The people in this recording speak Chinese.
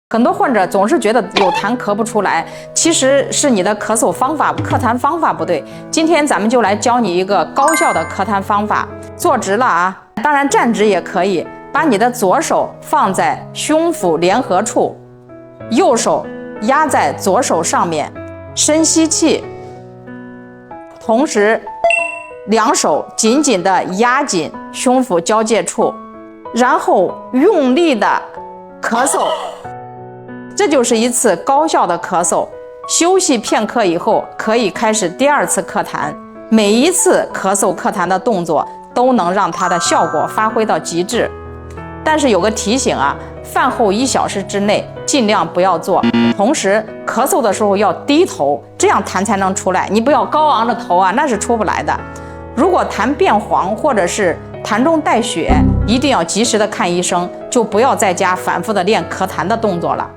很多患者总是觉得有痰咳不出来，其实是你的咳嗽方法、咳痰方法不对。今天咱们就来教你一个高效的咳痰方法。坐直了啊，当然站直也可以。把你的左手放在胸腹联合处，右手压在左手上面，深吸气，同时两手紧紧地压紧胸腹交界处，然后用力的咳嗽。这就是一次高效的咳嗽。休息片刻以后，可以开始第二次咳痰。每一次咳嗽咳痰的动作都能让它的效果发挥到极致。但是有个提醒啊，饭后1小时之内尽量不要做。同时咳嗽的时候要低头，这样痰才能出来。你不要高昂着头啊，那是出不来的。如果痰变黄或者是痰中带血，一定要及时的看医生，就不要在家反复的练咳痰的动作了。